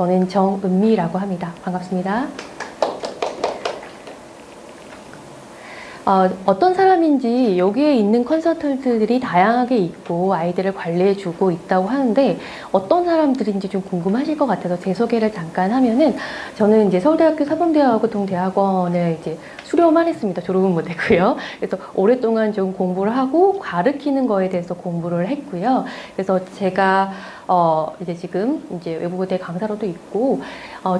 저는 정은미라고 합니다. 반갑습니다. 어떤 사람인지 여기에 있는 컨설턴트들이 다양하게 있고 아이들을 관리해주고 있다고 하는데 어떤 사람들인지 좀 궁금하실 것 같아서 제 소개를 잠깐 하면은 저는 이제 서울대학교 사범대학교통대학원을 이제 수료만 했습니다. 졸업은 못했고요. 그래서 오랫동안 좀 공부를 하고 가르치는 거에 대해서 공부를 했고요. 그래서 제가 이제 지금 이제 외국어대 강사로도 있고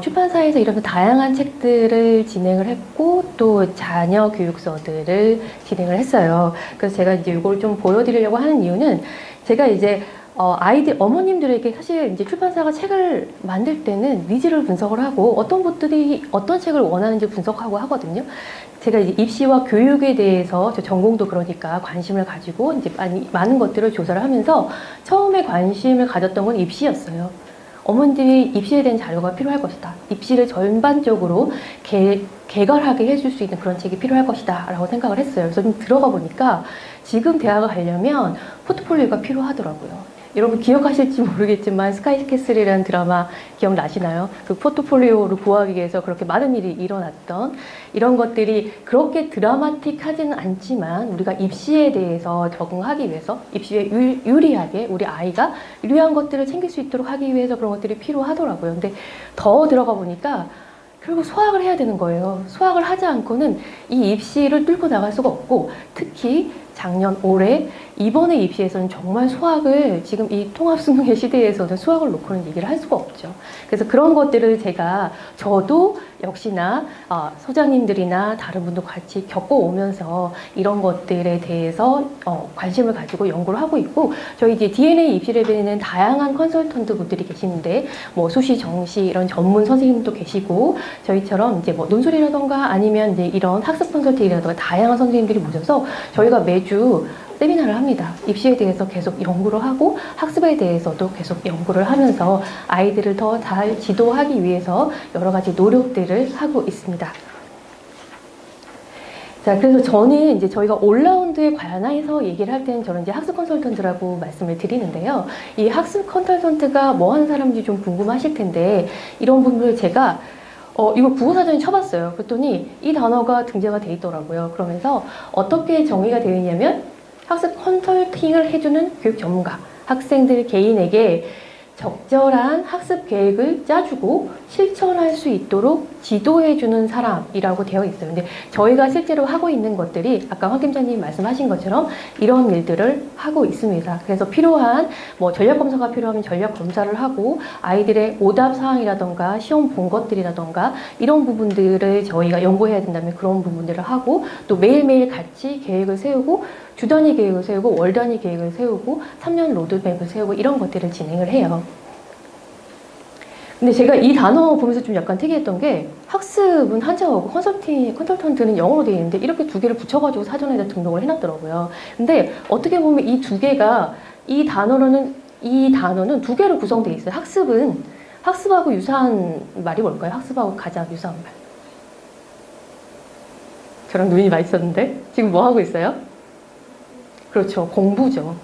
출판사에서 이런 다양한 책들을 진행을 했고 또 자녀 교육서들을 진행을 했어요. 그래서 제가 이제 이걸 좀 보여드리려고 하는 이유는 제가 이제 아이들 어머님들에게 사실 이제 출판사가 책을 만들 때는 니즈를 분석을 하고 어떤 분들이 어떤 책을 원하는지 분석하고 하거든요. 제가 이제 입시와 교육에 대해서 저 전공도 그러니까 관심을 가지고 이제 많은 것들을 조사를 하면서 처음에 관심을 가졌던 건 입시였어요. 어머니들이 입시에 대한 자료가 필요할 것이다. 입시를 전반적으로 개괄하게 해줄 수 있는 그런 책이 필요할 것이다 라고 생각을 했어요. 그래서 좀 들어가 보니까 지금 대학을 가려면 포트폴리오가 필요하더라고요. 여러분 기억하실지 모르겠지만 스카이캐슬이라는 드라마 기억나시나요? 그 포트폴리오를 구하기 위해서 그렇게 많은 일이 일어났던 이런 것들이 그렇게 드라마틱하지는 않지만 우리가 입시에 대해서 적응하기 위해서 입시에 유리하게 우리 아이가 유리한 것들을 챙길 수 있도록 하기 위해서 그런 것들이 필요하더라고요. 근데 더 들어가 보니까 결국 수학을 해야 되는 거예요. 수학을 하지 않고는 이 입시를 뚫고 나갈 수가 없고 특히 작년, 올해, 이번에 입시에서는 정말 수학을 지금 이 통합수능의 시대에서는 수학을 놓고는 얘기를 할 수가 없죠. 그래서 그런 것들을 저도 역시나 소장님들이나 다른 분도 같이 겪어오면서 이런 것들에 대해서 관심을 가지고 연구를 하고 있고 저희 이제 DNA 입시랩에는 다양한 컨설턴트 분들이 계시는데 뭐 수시, 정시 이런 전문 선생님도 계시고 저희처럼 이제 뭐 논술이라던가 아니면 이제 이런 학습 컨설팅이라던가 다양한 선생님들이 모셔서 저희가 매주 세미나를 합니다. 입시에 대해서 계속 연구를 하고 학습에 대해서도 계속 연구를 하면서 아이들을 더 잘 지도하기 위해서 여러 가지 노력들을 하고 있습니다. 자, 그래서 저는 이제 저희가 올라운드에 관해서 얘기를 할 때는 저는 이제 학습 컨설턴트라고 말씀을 드리는데요. 이 학습 컨설턴트가 뭐 하는 사람인지 좀 궁금하실 텐데 이런 분들 제가 이거 국어사전에 쳐봤어요. 그랬더니 이 단어가 등재가 돼 있더라고요. 그러면서 어떻게 정의가 되어 있냐면 학습 컨설팅을 해주는 교육 전문가, 학생들 개인에게 적절한 학습 계획을 짜주고 실천할 수 있도록 지도해주는 사람이라고 되어 있어요. 근데 저희가 실제로 하고 있는 것들이 아까 황 팀장님이 말씀하신 것처럼 이런 일들을 하고 있습니다. 그래서 필요한 뭐 전략검사가 필요하면 전략검사를 하고 아이들의 오답 사항이라던가 시험 본 것들이라던가 이런 부분들을 저희가 연구해야 된다면 그런 부분들을 하고 또 매일매일 같이 계획을 세우고 주 단위 계획을 세우고 월 단위 계획을 세우고 3년 로드맵을 세우고 이런 것들을 진행을 해요. 근데 제가 이 단어 보면서 좀 약간 특이했던 게 학습은 한자어고 컨설턴트는 영어로 되어 있는데 이렇게 두 개를 붙여가지고 사전에다 등록을 해놨더라고요. 근데 어떻게 보면 이 두 개가 이 단어는 두 개로 구성되어 있어요. 학습하고 유사한 말이 뭘까요? 학습하고 가장 유사한 말. 저랑 눈이 마주쳤는데 지금 뭐 하고 있어요? 그렇죠. 공부죠.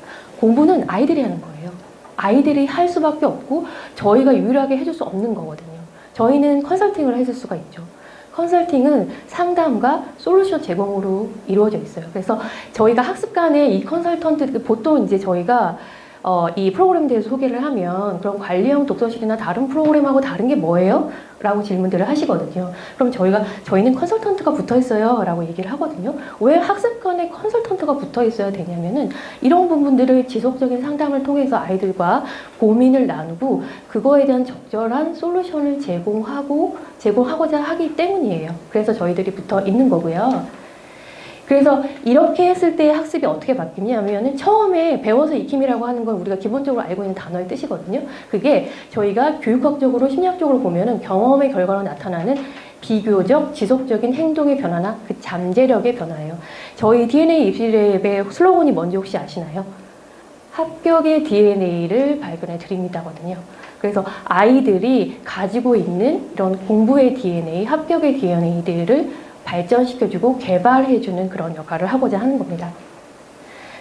공부는 아이들이 하는 거예요. 아이들이 할 수밖에 없고 저희가 유일하게 해줄 수 없는 거거든요. 저희는 컨설팅을 해줄 수가 있죠. 컨설팅은 상담과 솔루션 제공으로 이루어져 있어요. 그래서 저희가 학습간에 이 컨설턴트 보통 이제 저희가 이 프로그램에 대해서 소개를 하면 그럼 관리형 독서실이나 다른 프로그램하고 다른 게 뭐예요? 라고 질문들을 하시거든요. 그럼 저희는 컨설턴트가 붙어 있어요 라고 얘기를 하거든요. 왜 학습관에 컨설턴트가 붙어 있어야 되냐면은 이런 부분들을 지속적인 상담을 통해서 아이들과 고민을 나누고 그거에 대한 적절한 솔루션을 제공하고자 하기 때문이에요. 그래서 저희들이 붙어 있는 거고요. 그래서 이렇게 했을 때 학습이 어떻게 바뀌냐면 처음에 배워서 익힘이라고 하는 건 우리가 기본적으로 알고 있는 단어의 뜻이거든요. 그게 저희가 교육학적으로 심리학적으로 보면은 경험의 결과로 나타나는 비교적 지속적인 행동의 변화나 그 잠재력의 변화예요. 저희 DNA 입시랩의 슬로건이 뭔지 혹시 아시나요? 합격의 DNA를 발견해 드립니다거든요. 그래서 아이들이 가지고 있는 이런 공부의 DNA, 합격의 DNA들을 발전시켜주고 개발해주는 그런 역할을 하고자 하는 겁니다.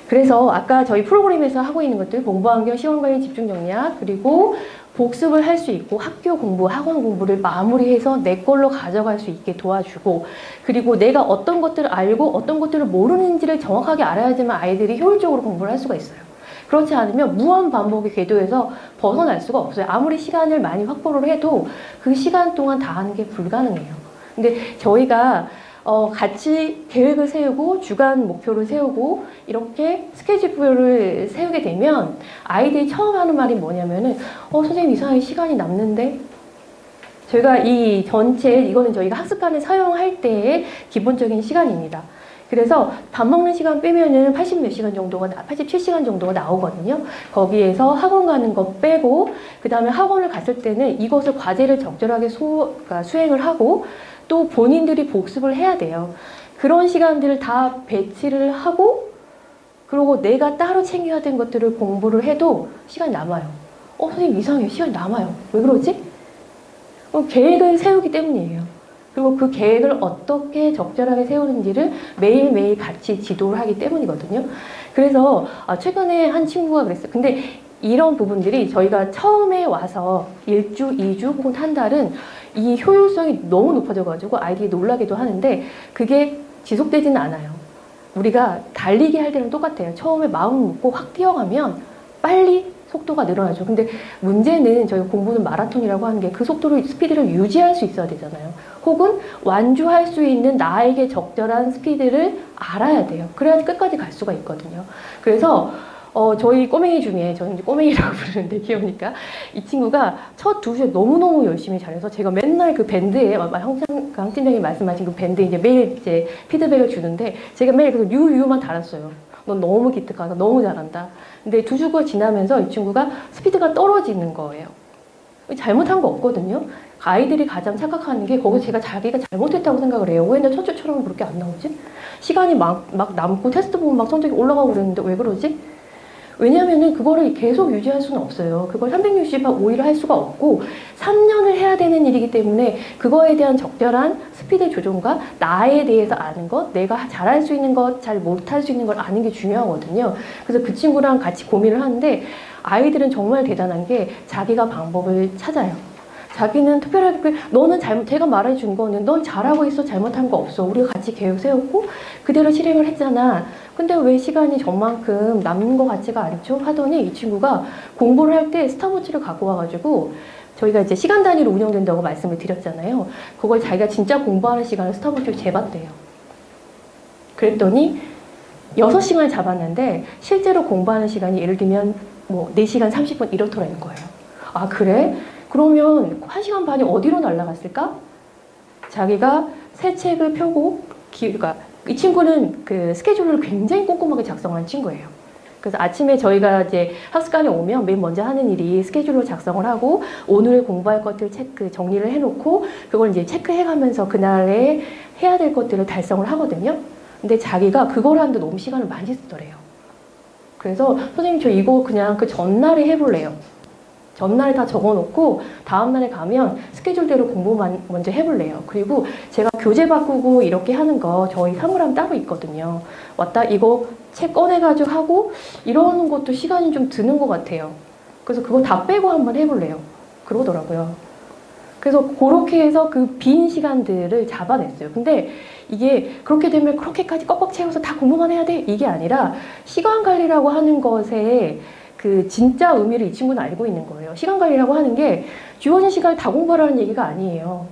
그래서 아까 저희 프로그램에서 하고 있는 것들 공부환경, 시험관리, 집중정리학 그리고 복습을 할 수 있고 학교 공부, 학원 공부를 마무리해서 내 걸로 가져갈 수 있게 도와주고, 그리고 내가 어떤 것들을 알고 어떤 것들을 모르는지를 정확하게 알아야지만 아이들이 효율적으로 공부를 할 수가 있어요. 그렇지 않으면 무한 반복의 궤도에서 벗어날 수가 없어요. 아무리 시간을 많이 확보를 해도 그 시간 동안 다 하는 게 불가능해요. 근데 저희가 같이 계획을 세우고 주간 목표를 세우고 이렇게 스케줄표를 세우게 되면 아이들이 처음 하는 말이 뭐냐면은 선생님 이상하게 시간이 남는데, 저희가 이 전체 이거는 저희가 학습관을 사용할 때의 기본적인 시간입니다. 그래서 밥 먹는 시간 빼면은 80 몇 시간 정도가 87시간 정도가 나오거든요. 거기에서 학원 가는 거 빼고, 그 다음에 학원을 갔을 때는 이것을 과제를 적절하게 그러니까 수행을 하고 또 본인들이 복습을 해야 돼요. 그런 시간들을 다 배치를 하고, 그리고 내가 따로 챙겨야 되는 것들을 공부를 해도 시간이 남아요. 선생님 이상해요. 시간이 남아요. 왜 그러지? 계획을 세우기 때문이에요. 그리고 그 계획을 어떻게 적절하게 세우는지를 매일매일 같이 지도를 하기 때문이거든요. 그래서 최근에 한 친구가 그랬어요. 근데 이런 부분들이 저희가 처음에 와서 1주, 2주 혹은 한 달은 이 효율성이 너무 높아져가지고 아이들이 놀라기도 하는데 그게 지속되지는 않아요. 우리가 달리기 할 때는 똑같아요. 처음에 마음 먹고 확 뛰어가면 빨리 속도가 늘어나죠. 근데 문제는 저희 공부는 마라톤이라고 하는 게 그 속도를, 스피드를 유지할 수 있어야 되잖아요. 혹은 완주할 수 있는 나에게 적절한 스피드를 알아야 돼요. 그래야지 끝까지 갈 수가 있거든요. 그래서 저희 꼬맹이 중에, 저는 이제 꼬맹이라고 부르는데 귀여우니까, 이 친구가 첫 2주에 너무너무 열심히 잘해서 제가 맨날 그 밴드에, 강 팀장님 말씀하신 그 밴드에 이제 매일 이제 피드백을 주는데 제가 매일 그 유유만 달았어요. 넌 너무 기특하다. 너무 잘한다. 근데 2주가 지나면서 이 친구가 스피드가 떨어지는 거예요. 잘못한 거 없거든요. 아이들이 가장 착각하는 게 거기서 자기가 잘못했다고 생각을 해요. 왜 내 첫째처럼 그렇게 안 나오지? 시간이 막 남고 테스트 보면 막 성적이 올라가고 그랬는데 왜 그러지? 왜냐면은 그거를 계속 유지할 수는 없어요. 그걸 365일 할 수가 없고 3년을 해야 되는 일이기 때문에 그거에 대한 적절한 스피드 조정과 나에 대해서 아는 것, 내가 잘할 수 있는 것, 잘 못할 수 있는 걸 아는 게 중요하거든요. 그래서 그 친구랑 같이 고민을 하는데 아이들은 정말 대단한 게 자기가 방법을 찾아요. 자기는 특별하게 너는 제가 말해준 거는 넌 잘하고 있어, 잘못한 거 없어. 우리가 같이 계획 세웠고 그대로 실행을 했잖아. 근데 왜 시간이 저만큼 남는 것 같지가 않죠? 하더니 이 친구가 공부를 할 때 스탑워치를 갖고 와가지고, 저희가 이제 시간 단위로 운영된다고 말씀을 드렸잖아요. 그걸 자기가 진짜 공부하는 시간을 스탑워치로 재봤대요. 그랬더니 6시간을 잡았는데 실제로 공부하는 시간이 예를 들면 뭐 4시간 30분 이렇더라는 거예요. 아 그래? 그러면 1시간 반이 어디로 날아갔을까? 자기가 새 책을 펴고, 그러니까 이 친구는 그 스케줄을 굉장히 꼼꼼하게 작성한 친구예요. 그래서 아침에 저희가 이제 학습관에 오면 맨 먼저 하는 일이 스케줄로 작성을 하고 오늘 공부할 것들 정리를 해놓고 그걸 이제 체크해가면서 그날에 해야 될 것들을 달성을 하거든요. 근데 자기가 그걸 하는데 너무 시간을 많이 쓰더래요. 그래서 선생님 저 이거 그냥 그 전날에 해볼래요. 전날에 다 적어놓고 다음날에 가면 스케줄대로 공부만 먼저 해볼래요. 그리고 제가 교재 바꾸고 이렇게 하는 거 저희 사물함 따로 있거든요. 왔다 이거 책 꺼내가지고 하고 이러는 것도 시간이 좀 드는 것 같아요. 그래서 그거 다 빼고 한번 해볼래요. 그러더라고요. 그래서 그렇게 해서 그 빈 시간들을 잡아냈어요. 근데 이게 그렇게 되면 그렇게까지 꽉꽉 채워서 다 공부만 해야 돼? 이게 아니라 시간 관리라고 하는 것에 그 진짜 의미를 이 친구는 알고 있는 거예요. 시간 관리라고 하는 게 주어진 시간을 다 공부하라는 얘기가 아니에요.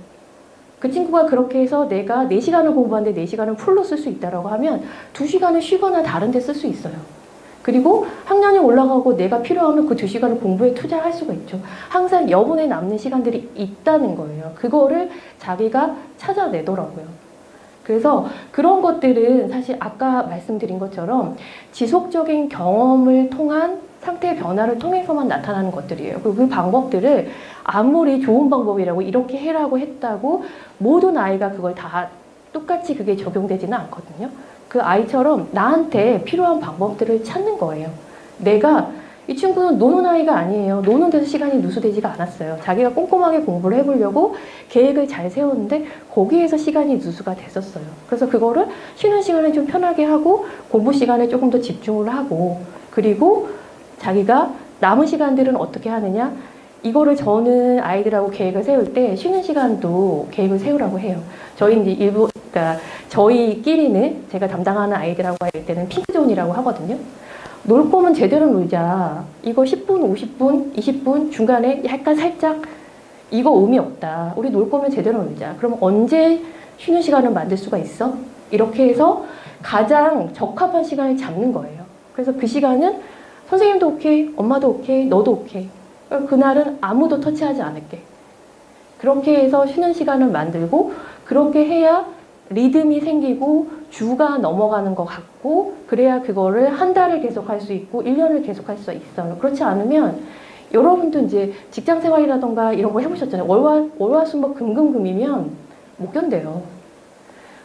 그 친구가 그렇게 해서 내가 4시간을 공부하는데 4시간을 풀로 쓸 수 있다고 하면 2시간을 쉬거나 다른 데 쓸 수 있어요. 그리고 학년이 올라가고 내가 필요하면 그 2시간을 공부에 투자할 수가 있죠. 항상 여분의 남는 시간들이 있다는 거예요. 그거를 자기가 찾아내더라고요. 그래서 그런 것들은 사실 아까 말씀드린 것처럼 지속적인 경험을 통한 상태의 변화를 통해서만 나타나는 것들이에요. 그리고 그 방법들을 아무리 좋은 방법이라고 이렇게 해라고 했다고 모든 아이가 그걸 다 똑같이 그게 적용되지는 않거든요. 그 아이처럼 나한테 필요한 방법들을 찾는 거예요. 이 친구는 노는 아이가 아니에요. 노는 데서 시간이 누수되지가 않았어요. 자기가 꼼꼼하게 공부를 해보려고 계획을 잘 세웠는데 거기에서 시간이 누수가 됐었어요. 그래서 그거를 쉬는 시간에 좀 편하게 하고 공부 시간에 조금 더 집중을 하고, 그리고 자기가 남은 시간들은 어떻게 하느냐, 이거를 저는 아이들하고 계획을 세울 때 쉬는 시간도 계획을 세우라고 해요. 저희 이제 일부, 그러니까 저희끼리는 제가 담당하는 아이들하고 할 때는 핑크존이라고 하거든요. 놀 거면 제대로 놀자. 이거 10분, 50분, 20분 중간에 약간 살짝 이거 의미 없다. 우리 놀 거면 제대로 놀자. 그럼 언제 쉬는 시간을 만들 수가 있어? 이렇게 해서 가장 적합한 시간을 잡는 거예요. 그래서 그 시간은 선생님도 오케이, 엄마도 오케이, 너도 오케이. 그날은 아무도 터치하지 않을게. 그렇게 해서 쉬는 시간을 만들고 그렇게 해야 리듬이 생기고 주가 넘어가는 것 같고 그래야 그거를 한 달을 계속 할 수 있고 1년을 계속 할 수 있어요. 그렇지 않으면 여러분도 이제 직장 생활이라던가 이런 거 해보셨잖아요. 월화수목 금금금이면 못 견뎌요.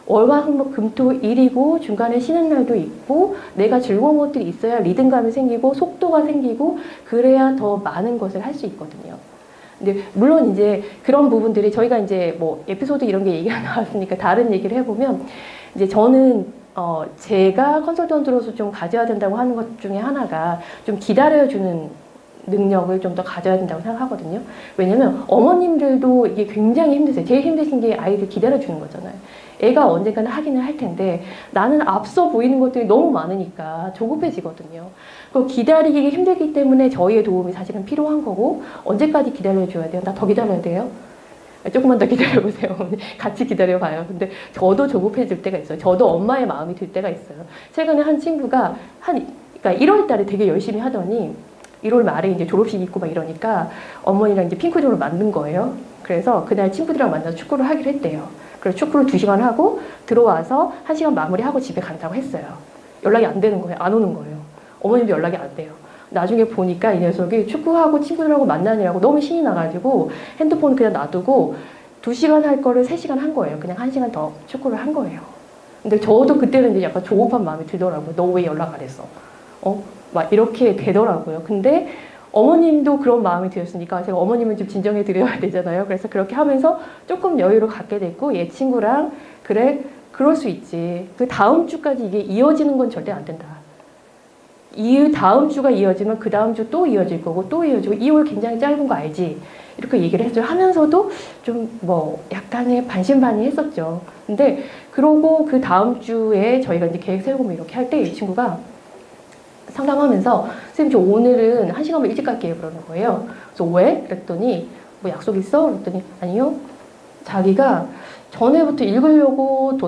월화수목 금토 일이고 중간에 쉬는 날도 있고 내가 즐거운 것들이 있어야 리듬감이 생기고 속도가 생기고 그래야 더 많은 것을 할 수 있거든요. 근데 물론 이제 그런 부분들이 저희가 이제 뭐 에피소드 이런 게 얘기가 나왔으니까 다른 얘기를 해보면 이제 저는 제가 컨설턴트로서 좀 가져야 된다고 하는 것 중에 하나가 좀 기다려주는 능력을 좀 더 가져야 된다고 생각하거든요. 왜냐면 어머님들도 이게 굉장히 힘드세요. 제일 힘드신 게 아이를 기다려주는 거잖아요. 애가 언젠가는 하기는 할 텐데 나는 앞서 보이는 것들이 너무 많으니까 조급해지거든요. 그 기다리기 힘들기 때문에 저희의 도움이 사실은 필요한 거고 언제까지 기다려줘야 돼요? 나 더 기다려야 돼요? 조금만 더 기다려보세요. 같이 기다려봐요. 근데 저도 조급해질 때가 있어요. 저도 엄마의 마음이 들 때가 있어요. 최근에 한 친구가 그러니까 1월 달에 되게 열심히 하더니 1월 말에 이제 졸업식 있고 막 이러니까 어머니랑 이제 핑크존을 만든 거예요. 그래서 그날 친구들이랑 만나서 축구를 하기로 했대요. 그래서 축구를 2시간 하고 들어와서 1시간 마무리하고 집에 간다고 했어요. 연락이 안 되는 거예요. 안 오는 거예요. 어머님도 연락이 안 돼요. 나중에 보니까 이 녀석이 축구하고 친구들하고 만나느라고 너무 신이 나가지고 핸드폰 그냥 놔두고 2시간 할 거를 3시간 한 거예요. 그냥 1시간 더 축구를 한 거예요. 근데 저도 그때는 이제 약간 조급한 마음이 들더라고요. 너 왜 연락 안 했어? 막 이렇게 되더라고요. 근데 어머님도 그런 마음이 들었으니까 제가 어머님은 좀 진정해 드려야 되잖아요. 그래서 그렇게 하면서 조금 여유를 갖게 됐고 얘 친구랑 그래 그럴 수 있지. 그 다음 주까지 이게 이어지는 건 절대 안 된다. 이 다음 주가 이어지면 그 다음 주 또 이어질 거고 또 이어지고 2월 굉장히 짧은 거 알지? 이렇게 얘기를 했죠. 하면서도 좀 뭐 약간의 반신반의했었죠. 근데 그러고 그 다음 주에 저희가 이제 계획 세우고 뭐 이렇게 할 때 이 친구가 상담하면서 선생님 저 오늘은 1시간만 일찍 갈게요 그러는 거예요. 그래서 왜? 그랬더니 뭐 약속 있어? 그랬더니 아니요. 자기가 전에부터 읽으려고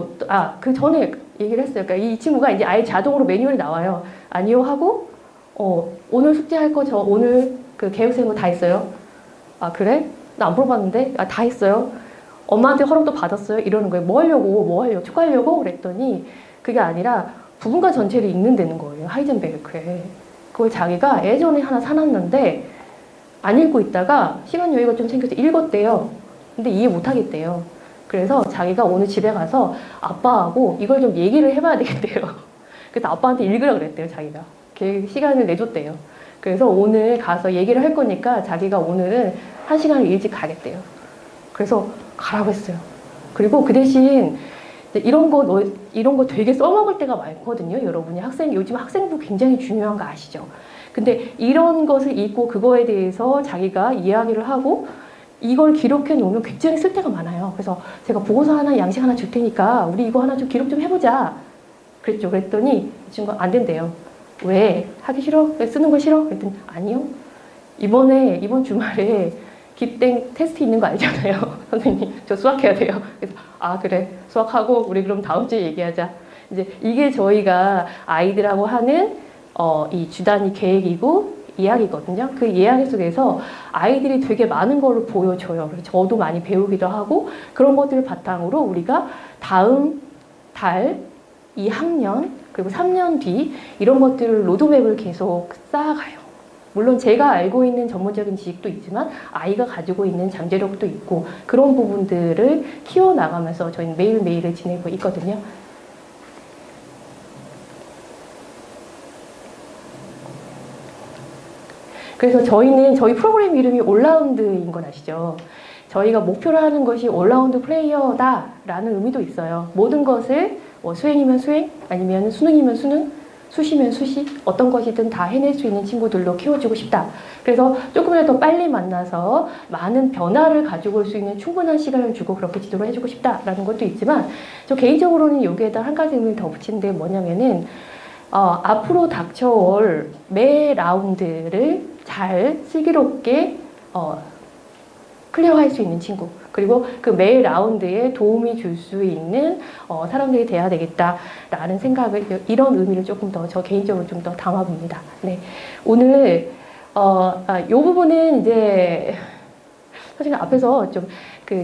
그 전에 얘기를 했어요. 그러니까 이 친구가 이제 아예 자동으로 매뉴얼이 나와요. 아니요 하고 오늘 숙제할 거 저 오늘 그 계획 세운 거 다 했어요. 아 그래? 나 안 물어봤는데 다 했어요. 엄마한테 허락도 받았어요. 이러는 거예요. 뭐 하려고 축구하려고? 그랬더니 그게 아니라 부분과 전체를 읽는다는 거예요. 하이젠베르크에. 그걸 자기가 예전에 하나 사놨는데 안 읽고 있다가 시간 여유가 좀 생겨서 읽었대요. 근데 이해 못 하겠대요. 그래서 자기가 오늘 집에 가서 아빠하고 이걸 좀 얘기를 해봐야 되겠대요. 그래서 아빠한테 읽으라 그랬대요. 자기가. 걔 시간을 내줬대요. 그래서 오늘 가서 얘기를 할 거니까 자기가 오늘은 1시간을 일찍 가겠대요. 그래서 가라고 했어요. 그리고 그 대신 이런 거 되게 써먹을 때가 많거든요. 여러분이 요즘 학생부 굉장히 중요한 거 아시죠? 근데 이런 것을 읽고 그거에 대해서 자기가 이야기를 하고 이걸 기록해 놓으면 굉장히 쓸 때가 많아요. 그래서 제가 보고서 하나, 양식 하나 줄 테니까 우리 이거 하나 좀 기록 좀 해보자. 그랬죠. 그랬더니 이 친구가 안 된대요. 왜? 하기 싫어? 왜 쓰는 거 싫어? 그랬더니 아니요. 이번 주말에 기땡 테스트 있는 거 알잖아요. 선생님, 저 수학해야 돼요. 그래서 아 그래 수학하고 우리 그럼 다음 주에 얘기하자. 이제 이게 저희가 아이들하고 하는 이 주단위 계획이고 이야기거든요. 그 이야기 속에서 아이들이 되게 많은 거를 보여줘요. 그래서 저도 많이 배우기도 하고 그런 것들을 바탕으로 우리가 다음 달, 이 학년 그리고 3년 뒤 이런 것들을 로드맵을 계속 쌓아가요. 물론 제가 알고 있는 전문적인 지식도 있지만 아이가 가지고 있는 잠재력도 있고 그런 부분들을 키워나가면서 저희는 매일매일을 지내고 있거든요. 그래서 저희 프로그램 이름이 올라운드인 건 아시죠? 저희가 목표로 하는 것이 올라운드 플레이어다라는 의미도 있어요. 모든 것을 수행이면 수행, 아니면 수능이면 수능, 수시면 수시, 어떤 것이든 다 해낼 수 있는 친구들로 키워주고 싶다. 그래서 조금이라도 더 빨리 만나서 많은 변화를 가지고 올 수 있는 충분한 시간을 주고 그렇게 지도를 해주고 싶다라는 것도 있지만, 저 개인적으로는 여기에다 한 가지 의미를 더 붙이는 게 뭐냐면은, 앞으로 닥쳐올 매 라운드를 잘 슬기롭게 클리어할 수 있는 친구, 그리고 그 매 라운드에 도움이 줄 수 있는 사람들이 돼야 되겠다라는 생각을, 이런 의미를 조금 더 저 개인적으로 좀 더 담아봅니다. 네, 오늘 이 부분은 이제 사실 앞에서 좀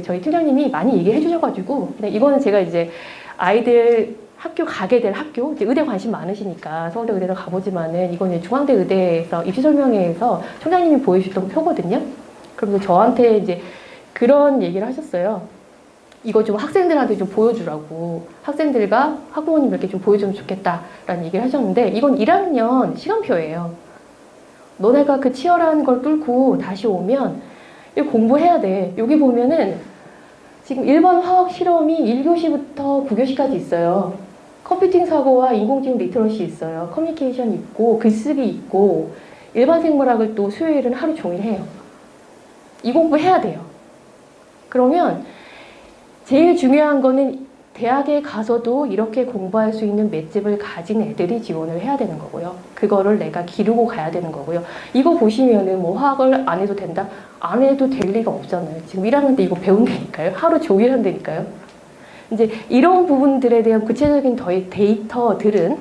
저희 팀장님이 많이 얘기해 주셔가지고, 네, 이거는 제가 이제 아이들 학교 가게 될 학교, 이제 의대 관심 많으시니까 서울대 의대를 가보지만은, 이건 중앙대 의대에서 입시 설명회에서 총장님이 보여주셨던 표거든요. 그러면서 저한테 이제 그런 얘기를 하셨어요. 이거 좀 학생들한테 좀 보여주라고, 학생들과 학부모님 이렇게 좀 보여주면 좋겠다라는 얘기를 하셨는데, 이건 1학년 시간표예요. 너네가 그 치열한 걸 뚫고 다시 오면 이거 공부해야 돼. 여기 보면은 지금 1번 화학 실험이 1교시부터 9교시까지 있어요. 컴퓨팅 사고와 인공지능 리터러시 있어요. 커뮤니케이션 있고 글쓰기 있고, 일반 생물학을 또 수요일은 하루 종일 해요. 이 공부 해야 돼요. 그러면 제일 중요한 거는 대학에 가서도 이렇게 공부할 수 있는 맷집을 가진 애들이 지원을 해야 되는 거고요. 그거를 내가 기르고 가야 되는 거고요. 이거 보시면은 뭐 화학을 안 해도 된다? 안 해도 될 리가 없잖아요. 지금 1학년 때 이거 배운다니까요. 하루 종일 한다니까요. 이제 이런 부분들에 대한 구체적인 데이터들은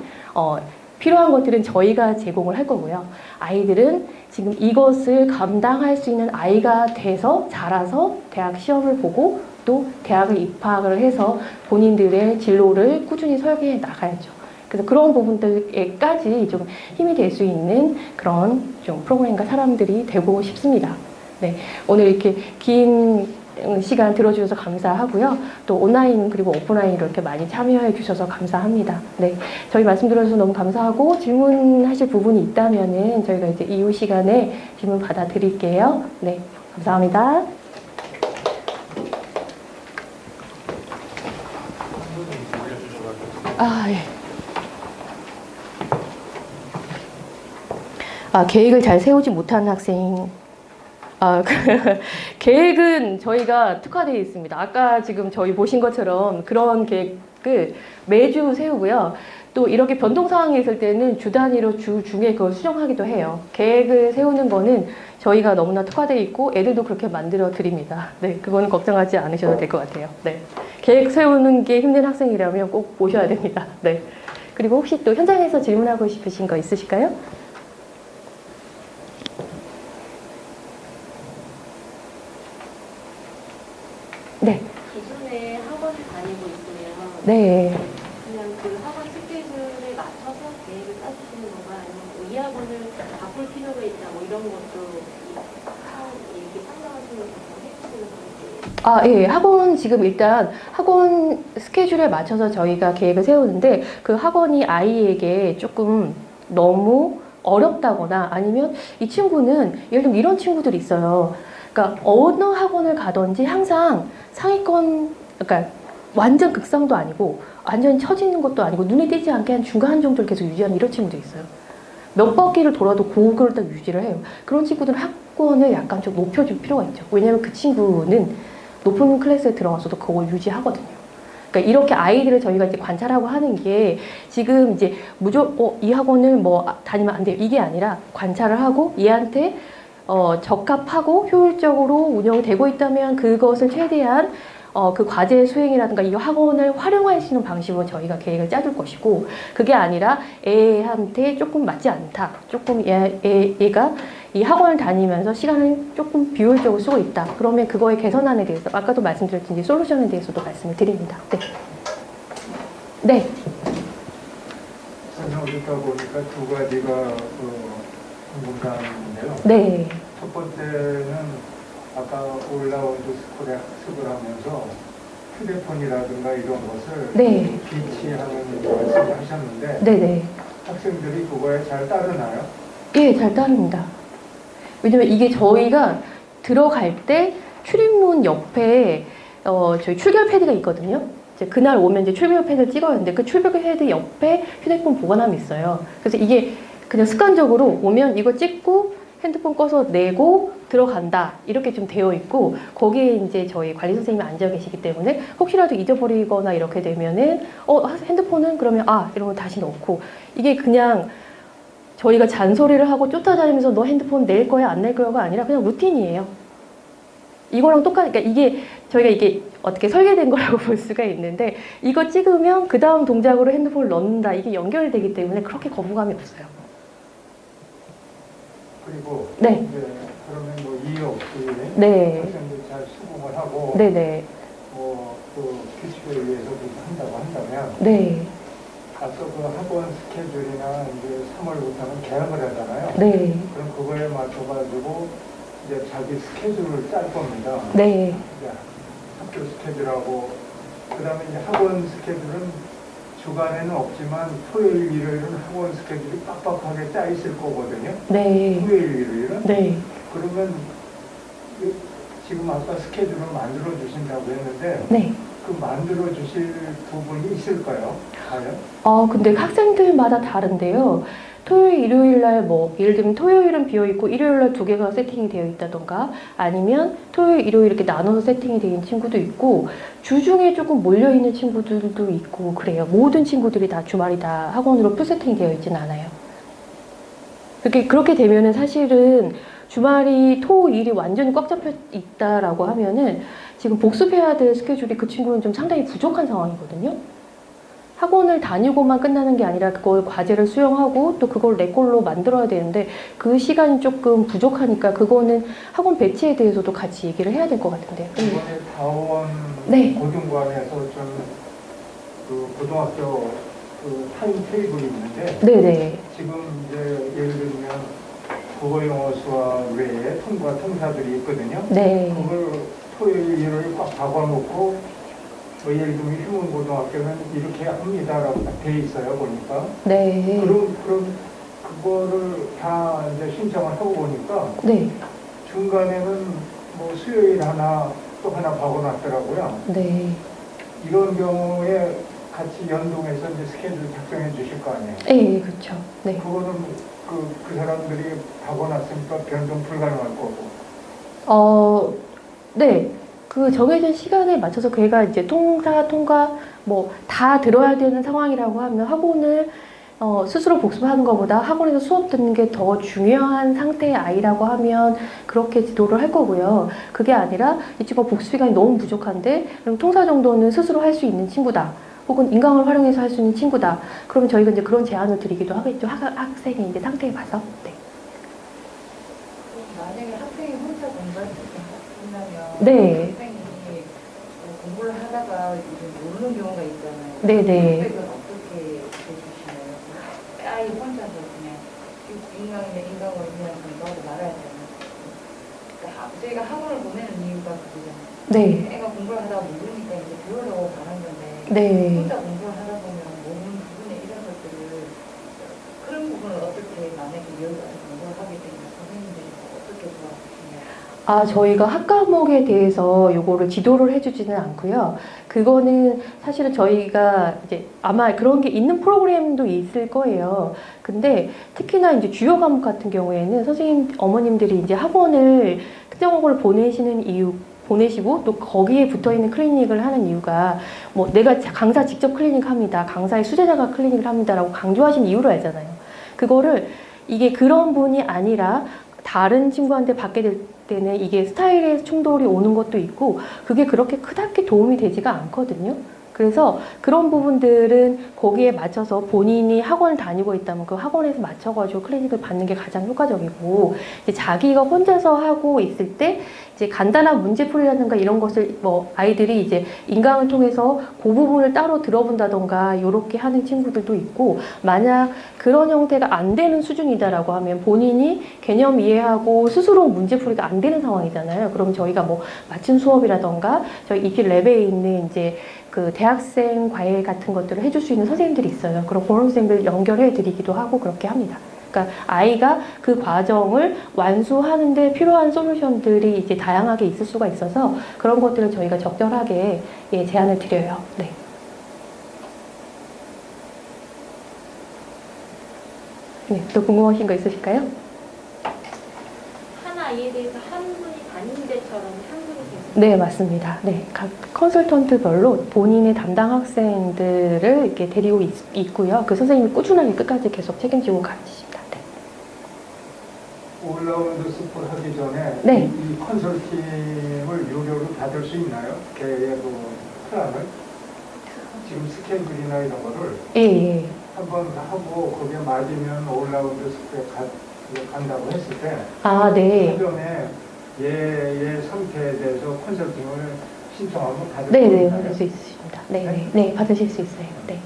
필요한 것들은 저희가 제공을 할 거고요. 아이들은 지금 이것을 감당할 수 있는 아이가 돼서 자라서 대학 시험을 보고 또 대학을 입학을 해서 본인들의 진로를 꾸준히 설계해 나가야죠. 그래서 그런 부분들에까지 좀 힘이 될 수 있는 그런 좀 프로그램과 사람들이 되고 싶습니다. 네, 오늘 이렇게 긴 시간 들어주셔서 감사하고요. 또 온라인 그리고 오프라인으로 이렇게 많이 참여해 주셔서 감사합니다. 네, 저희 말씀 들어주셔서 너무 감사하고, 질문하실 부분이 있다면은 저희가 이제 이후 시간에 질문 받아드릴게요. 네, 감사합니다. 예. 계획을 잘 세우지 못하는 학생. 계획은 저희가 특화되어 있습니다. 아까 지금 저희 보신 것처럼 그런 계획을 매주 세우고요. 또 이렇게 변동 상황이 있을 때는 주 단위로 주 중에 그걸 수정하기도 해요. 계획을 세우는 거는 저희가 너무나 특화되어 있고 애들도 그렇게 만들어 드립니다. 네, 그거는 걱정하지 않으셔도 될 것 같아요. 네, 계획 세우는 게 힘든 학생이라면 꼭 보셔야 됩니다. 네, 그리고 혹시 또 현장에서 질문하고 싶으신 거 있으실까요? 네. 기존에 학원을 다니고 있으면 네. 그냥 그 학원 스케줄에 맞춰서 계획을 짜주시는 건가, 아니면 이 학원을 바꿀 필요가 있다, 뭐 이런 것도 이렇게 상담하시는 거 해주시는 건지. 예. 학원 지금 일단 학원 스케줄에 맞춰서 저희가 계획을 세우는데, 그 학원이 아이에게 조금 너무 어렵다거나, 아니면 이 친구는 예를 들면 이런 친구들이 있어요. 그러니까 어느 학원을 가든지 항상 상위권, 그러니까 완전 극상도 아니고 완전 처지는 것도 아니고 눈에 띄지 않게 한 중간 정도를 계속 유지하는 이런 친구도 있어요. 몇 바퀴를 돌아도 그걸 딱 유지를 해요. 그런 친구들은 학원을 약간 좀 높여줄 필요가 있죠. 왜냐하면 그 친구는 높은 클래스에 들어가서도 그걸 유지하거든요. 그러니까 이렇게 아이들을 저희가 이제 관찰하고 하는 게, 지금 이제 무조건 이 학원을 뭐 다니면 안 돼요, 이게 아니라 관찰을 하고 얘한테 적합하고 효율적으로 운영되고 있다면 그것을 최대한 그 과제 수행이라든가 이 학원을 활용할 수 있는 방식으로 저희가 계획을 짜줄 것이고, 그게 아니라 애한테 조금 맞지 않다, 조금 얘가 이 학원을 다니면서 시간을 조금 비효율적으로 쓰고 있다, 그러면 그거의 개선안에 대해서 아까도 말씀드렸듯이 솔루션에 대해서도 말씀을 드립니다. 네. 네. 설명을 듣다 보니까 두 가지가 궁금한데요. 네. 첫 번째는 아까 올라운드 스쿨에 학습을 하면서 휴대폰이라든가 이런 것을 네. 비치하는 말씀을 하셨는데, 네네. 학생들이 그거에 잘 따르나요? 예, 잘 따릅니다. 왜냐면 이게 저희가 들어갈 때 출입문 옆에 저희 출결 패드가 있거든요. 이제 그날 오면 이제 출벽 패드를 찍어야 하는데 그 출벽 패드 옆에 휴대폰 보관함이 있어요. 그래서 이게 그냥 습관적으로 오면 이거 찍고 핸드폰 꺼서 내고 들어간다 이렇게 좀 되어 있고 거기에 이제 저희 관리 선생님이 앉아 계시기 때문에 혹시라도 잊어버리거나 이렇게 되면은 핸드폰은 그러면 이러면 다시 넣고 이게 그냥 저희가 잔소리를 하고 쫓아다니면서 너 핸드폰 낼 거야 안 낼 거야가 아니라 그냥 루틴이에요. 이거랑 똑같으니까 그러니까 이게 저희가 이게 어떻게 설계된 거라고 볼 수가 있는데 이거 찍으면 그 다음 동작으로 핸드폰을 넣는다 이게 연결되기 때문에 그렇게 거부감이 없어요. 그리고 네. 이제 그러면 뭐 이해 없이 네. 학생들 잘 수긍을 하고 네네. 또 규칙에 의해서 그렇게 한다고 한다면 네. 앞서 그 학원 스케줄이나 이제 3월부터는 개학을 하잖아요. 네. 그럼 그거에 맞춰가지고 이제 자기 스케줄을 짤 겁니다. 네. 이제 학교 스케줄하고 그다음에 이제 학원 스케줄은 주간에는 없지만 토요일, 일요일은 학원 스케줄이 빡빡하게 짜 있을 거거든요. 네. 토요일, 일요일은. 네. 그러면 지금 아까 스케줄을 만들어 주신다고 했는데 네. 그 만들어 주실 부분이 있을까요? 과연? 근데 학생들마다 다른데요. 토요일, 일요일 날 뭐 예를 들면 토요일은 비어 있고 일요일 날 두 개가 세팅이 되어 있다던가 아니면 토요일, 일요일 이렇게 나눠서 세팅이 되어 있는 친구도 있고 주중에 조금 몰려 있는 친구들도 있고 그래요. 모든 친구들이 다 주말이 다 학원으로 풀 세팅이 되어 있지는 않아요. 그렇게 되면은 사실은 주말이 토, 일이 완전히 꽉 잡혀 있다라고 하면은 지금 복습해야 될 스케줄이 그 친구는 좀 상당히 부족한 상황이거든요. 학원을 다니고만 끝나는 게 아니라 그걸 과제를 수용하고 또 그걸 내 걸로 만들어야 되는데 그 시간이 조금 부족하니까 그거는 학원 배치에 대해서도 같이 얘기를 해야 될 것 같은데요. 이번에 다원 네. 고등관에서 그 고등학교 그 타임 테이블이 있는데 네네. 지금 이제 예를 들면 국어, 영어, 수학 외에 통과 통사들이 있거든요. 네. 그걸 토요일, 일요일 꽉 박아놓고 뭐 예를 들면 휴문고등학교는 이렇게 합니다라고 딱 돼 있어요 보니까. 네. 그럼 그거를 다 이제 신청을 하고 보니까 네. 중간에는 뭐 수요일 하나 또 하나 박아놨더라고요. 네. 이런 경우에 같이 연동해서 이제 스케줄 작성해 주실 거 아니에요. 네, 그렇죠. 네. 그거는 그 사람들이 박아놨으니까 변동 불가능할 거고. 네. 그 정해진 시간에 맞춰서 걔가 이제 통사, 통과 뭐 다 들어야 되는 상황이라고 하면 학원을 스스로 복습하는 것보다 학원에서 수업 듣는 게 더 중요한 상태의 아이라고 하면 그렇게 지도를 할 거고요. 그게 아니라 이 친구가 복습 시간이 너무 부족한데 그럼 통사 정도는 스스로 할 수 있는 친구다. 혹은 인강을 활용해서 할 수 있는 친구다. 그러면 저희가 이제 그런 제안을 드리기도 하겠죠. 학생의 이제 상태에 봐서. 네. 만약에 학생이 혼자 공부할 수 있다면 네. 학생이 공부를 하다가 이제 모르는 경우가 있잖아요. 네네. 그건 어떻게 해주시나요? 아예 혼자서 그냥 인강이면 인강으로 그냥 공부하고 말아야 되나? 그러니까 저희가 학원을 보내는 이유가 그거잖아요. 네. 애가 공부를 하다가 모르니까 이제 배우려고 가는 건데 네. 혼자 공부를 하다 보면 모르는 부분에 이런 것들을 그런 부분을 어떻게 만약에 여기서 공부를 하게 되면 선생님들이 어떻게 도와주시나요? 저희가 학과목에 대해서 요거를 지도를 해주지는 않고요. 그거는 사실은 저희가 이제 아마 그런 게 있는 프로그램도 있을 거예요. 근데 특히나 이제 주요 과목 같은 경우에는 선생님, 어머님들이 이제 학원을 특정 학원을 보내시고 또 거기에 붙어 있는 클리닉을 하는 이유가 뭐 내가 강사 직접 클리닉 합니다. 강사의 수제자가 클리닉을 합니다라고 강조하신 이유를 알잖아요. 그거를 이게 그런 분이 아니라 다른 친구한테 받게 될 때는 이게 스타일의 충돌이 오는 것도 있고 그게 그렇게 크게 도움이 되지가 않거든요. 그래서 그런 부분들은 거기에 맞춰서 본인이 학원을 다니고 있다면 그 학원에서 맞춰가지고 클리닉을 받는 게 가장 효과적이고 이제 자기가 혼자서 하고 있을 때 이제 간단한 문제풀이라든가 이런 것을 뭐 아이들이 이제 인강을 통해서 그 부분을 따로 들어본다던가 이렇게 하는 친구들도 있고 만약 그런 형태가 안 되는 수준이다라고 하면 본인이 개념 이해하고 스스로 문제풀이가 안 되는 상황이잖아요. 그럼 저희가 뭐 맞춤 수업이라던가 저희 입시 랩에 있는 이제 그 대학생 과외 같은 것들을 해줄 수 있는 선생님들이 있어요. 그럼 그런 선생님들 연결해 드리기도 하고 그렇게 합니다. 그러니까 아이가 그 과정을 완수하는데 필요한 솔루션들이 이제 다양하게 있을 수가 있어서 그런 것들을 저희가 적절하게 제안을 드려요. 네. 네, 또 궁금하신 거 있으실까요? 한 아이에 대해서 한 분이 담임자처럼 한 분이 계세요. 네, 맞습니다. 네, 각 컨설턴트별로 본인의 담당 학생들을 이렇게 데리고 있고요. 그 선생님이 꾸준하게 끝까지 계속 책임지고 가르치십니다. 네. 5라운드 스포 하기 전에 네. 이 컨설팅을 유료로 받을 수 있나요? 계획 플랜을? 지금 스케줄이나 이런 거를 예, 예. 한번 하고 거기에 맞으면 5라운드 스포에 간다고 했을 때 아, 네. 사전에 얘 상태에 대해서 컨설팅을 신청하면 받을 수 네, 네, 있나요? 받을 수 있으십니다. 네, 네, 네, 받으실 수 있어요. 네.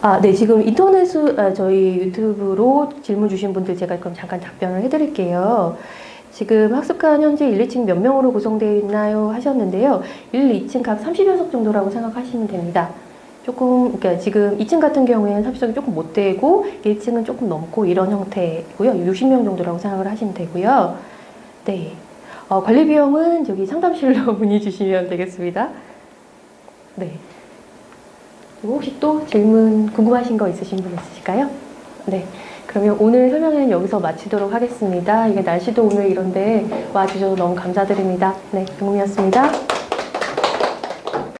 아, 네, 지금 저희 유튜브로 질문 주신 분들 제가 그럼 잠깐 답변을 해드릴게요. 지금 학습관 현재 1, 2층 몇 명으로 구성되어 있나요? 하셨는데요. 1, 2층 각 30여석 정도라고 생각하시면 됩니다. 조금, 그러니까 지금 2층 같은 경우에는 30석이 조금 못 되고 1층은 조금 넘고 이런 형태고요. 60명 정도라고 생각을 하시면 되고요. 네. 관리 비용은 저기 상담실로 문의 주시면 되겠습니다. 네. 그리고 혹시 또 질문 궁금하신 거 있으신 분 있으실까요? 네. 그러면 오늘 설명회는 여기서 마치도록 하겠습니다. 이게 날씨도 오늘 이런데 와주셔서 너무 감사드립니다. 네, 경ум이었습니다.